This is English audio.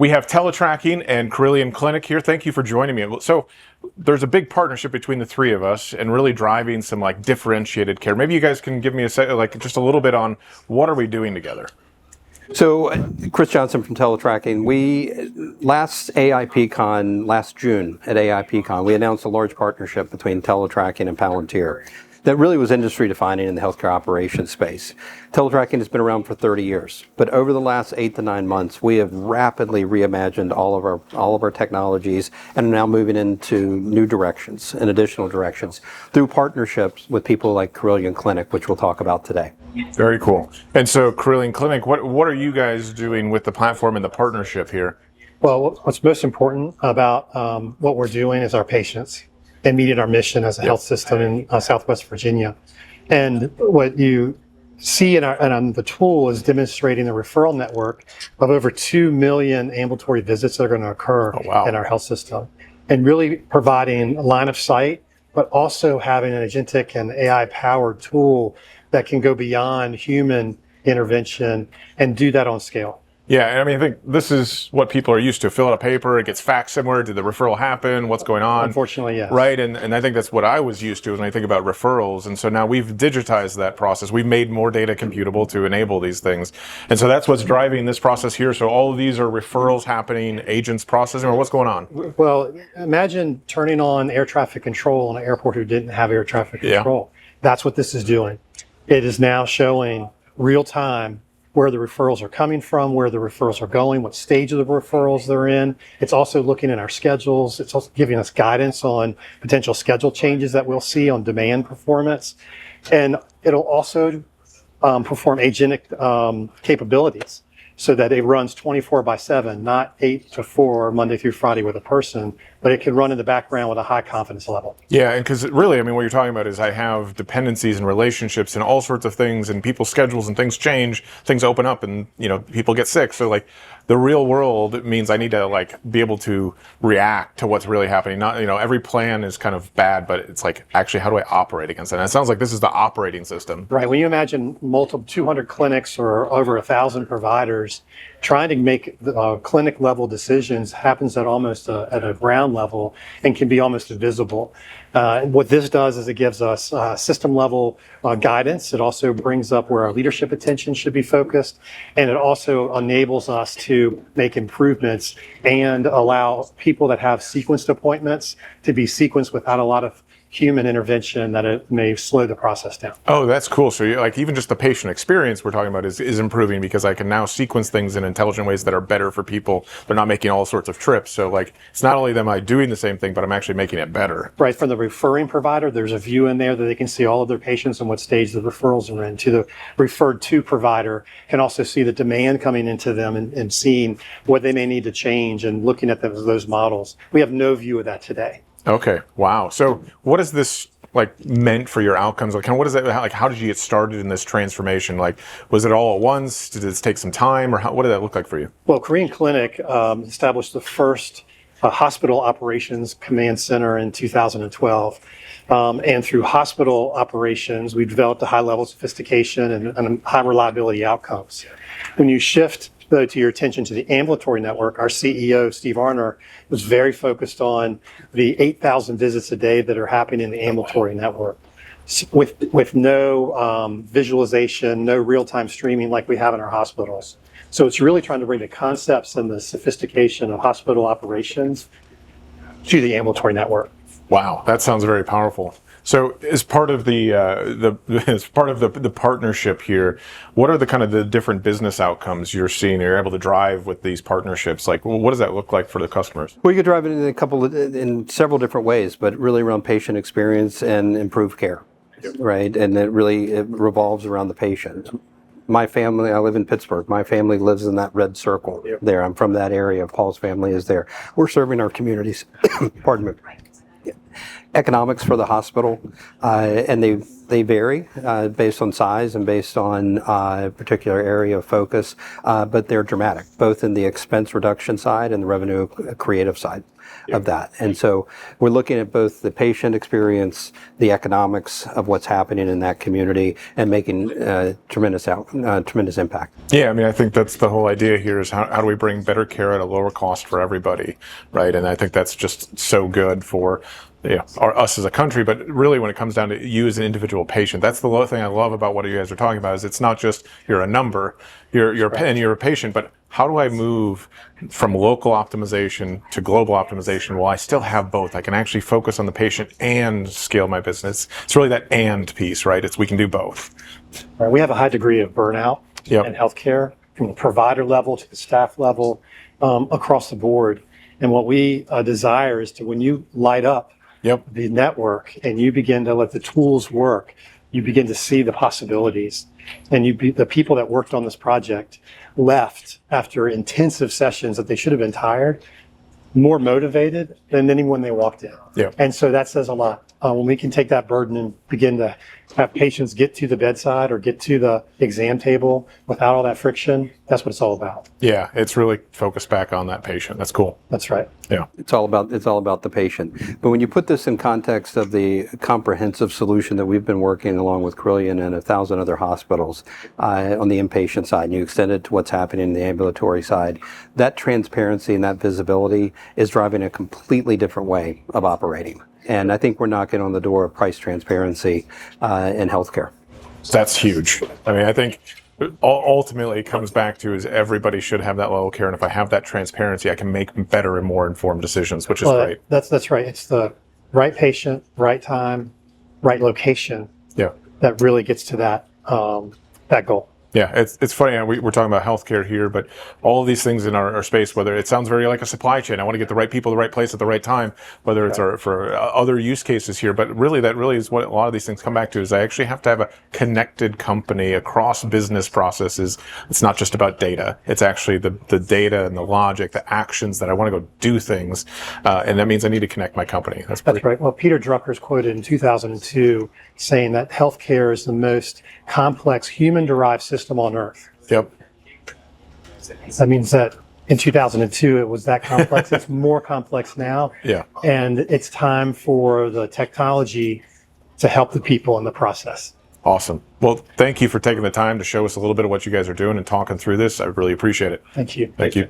we have TeleTracking and Carilion Clinic here. Thank you for joining me. So there's a big partnership between the three of us and really driving some like differentiated care. Maybe you guys can give me just a little bit on what are we doing together? So, Chris Johnson from TeleTracking. Last AIPCon, last June at AIPCon, we announced a large partnership between TeleTracking and Palantir that really was industry defining in the healthcare operations space. TeleTracking has been around for 30 years, but over the last 8 to 9 months, we have rapidly reimagined all of our technologies and are now moving into new directions and additional directions through partnerships with people like Carilion Clinic, which we'll talk about today. Very cool. And so Carilion Clinic, what are you guys doing with the platform and the partnership here? Well, what's most important about what we're doing is our patients and meeting our mission as a health system in Southwest Virginia. And what you see in the tool is demonstrating the referral network of over 2 million ambulatory visits that are going to occur in our health system, and really providing a line of sight, but also having an agentic and AI-powered tool that can go beyond human intervention and do that on scale. Yeah, I mean, I think this is what people are used to. Fill out a paper, it gets faxed somewhere. Did the referral happen? What's going on? Unfortunately, yes. Right, and I think that's what I was used to when I think about referrals. And so now we've digitized that process. We've made more data computable to enable these things. And so that's what's driving this process here. So all of these are referrals happening, agents processing, or what's going on? Well, imagine turning on air traffic control in an airport who didn't have air traffic control. That's what this is doing. It is now showing real time where the referrals are coming from, where the referrals are going, what stage of the referrals they're in. It's also looking at our schedules. It's also giving us guidance on potential schedule changes that we'll see on demand performance. And it'll also perform agentic capabilities so that it runs 24/7, not 8 to 4, Monday through Friday with a person, but it can run in the background with a high confidence level. Yeah, and because really, I mean, what you're talking about is I have dependencies and relationships and all sorts of things, and people's schedules and things change, things open up, and people get sick. So like the real world means I need to like be able to react to what's really happening. Not every plan is kind of bad, but it's like actually how do I operate against it? And it sounds like this is the operating system. Right. When you imagine 200 clinics or over 1,000 providers, trying to make clinic level decisions happens at almost at a ground level and can be almost invisible. What this does is it gives us system level guidance. It also brings up where our leadership attention should be focused, and it also enables us to make improvements and allow people that have sequenced appointments to be sequenced without a lot of human intervention that it may slow the process down. Oh, that's cool. So like even just the patient experience we're talking about is improving because I can now sequence things in intelligent ways that are better for people. They're not making all sorts of trips. So like it's not only them doing the same thing, but I'm actually making it better. Right. From the referring provider, there's a view in there that they can see all of their patients and what stage the referrals are in. To the referred to provider can also see the demand coming into them and seeing what they may need to change and looking at those models. We have no view of that today. Okay. Wow. So what is this like meant for your outcomes? Like, what is that? Like, how did you get started in this transformation? Like, was it all at once? Did it take some time, or what did that look like for you? Well, Carilion Clinic established the first hospital operations command center in 2012. And through hospital operations, we developed a high level of sophistication and high reliability outcomes. When you shift though to your attention to the ambulatory network, our CEO, Steve Arner, was very focused on the 8,000 visits a day that are happening in the ambulatory network with no visualization, no real-time streaming like we have in our hospitals. So it's really trying to bring the concepts and the sophistication of hospital operations to the ambulatory network. Wow, that sounds very powerful. So as part of the partnership here, what are the kind of the different business outcomes you're seeing you're able to drive with these partnerships? Like, what does that look like for the customers? Well, you could drive it in several different ways, but really around patient experience and improved care, right? And it revolves around the patient. My family, I live in Pittsburgh. My family lives in that red circle there. I'm from that area. Paul's family is there. We're serving our communities. Pardon me. economics for the hospital, and they vary based on size and based on a particular area of focus, but they're dramatic, both in the expense reduction side and the revenue creative side of that. And so we're looking at both the patient experience, the economics of what's happening in that community, and making tremendous impact. Yeah, I mean, I think that's the whole idea here is how do we bring better care at a lower cost for everybody, right? And I think that's just so good for us as a country, but really when it comes down to you as an individual patient, that's the thing I love about what you guys are talking about is it's not just you're a number, you're a patient, but how do I move from local optimization to global optimization while I still have both? I can actually focus on the patient and scale my business. It's really that and piece, right? We can do both. Right. We have a high degree of burnout in healthcare, from the provider level to the staff level, across the board. And what we desire is to, when you light up the network and you begin to let the tools work, you begin to see the possibilities. And the people that worked on this project left after intensive sessions that they should have been tired, more motivated than anyone they walked in. Yeah. And so that says a lot. When we can take that burden and begin to have patients get to the bedside or get to the exam table without all that friction, that's what it's all about. Yeah, it's really focused back on that patient. That's cool. That's right. Yeah. It's all about the patient. But when you put this in context of the comprehensive solution that we've been working along with Carilion and 1,000 other hospitals on the inpatient side, and you extend it to what's happening in the ambulatory side, that transparency and that visibility is driving a completely different way of operating. And I think we're knocking on the door of price transparency in healthcare. That's huge. I mean, I think ultimately it comes back to is everybody should have that level of care. And if I have that transparency, I can make better and more informed decisions, which is great. That's right. It's the right patient, right time, right location that really gets to that goal. Yeah, it's funny. We're talking about healthcare here, but all of these things in our space, whether it sounds very like a supply chain, I want to get the right people, the right place at the right time, whether it's for other use cases here, but really that really is what a lot of these things come back to is I actually have to have a connected company across business processes. It's not just about data. It's actually the data and the logic, the actions that I want to go do things. And that means I need to connect my company. That's right. Well, Peter Drucker's quoted in 2002 saying that healthcare is the most complex human-derived system on Earth. Yep. That means that in 2002 it was that complex. It's more complex now. Yeah. And it's time for the technology to help the people in the process. Awesome. Well, thank you for taking the time to show us a little bit of what you guys are doing and talking through this. I really appreciate it. Thank you. Thank you.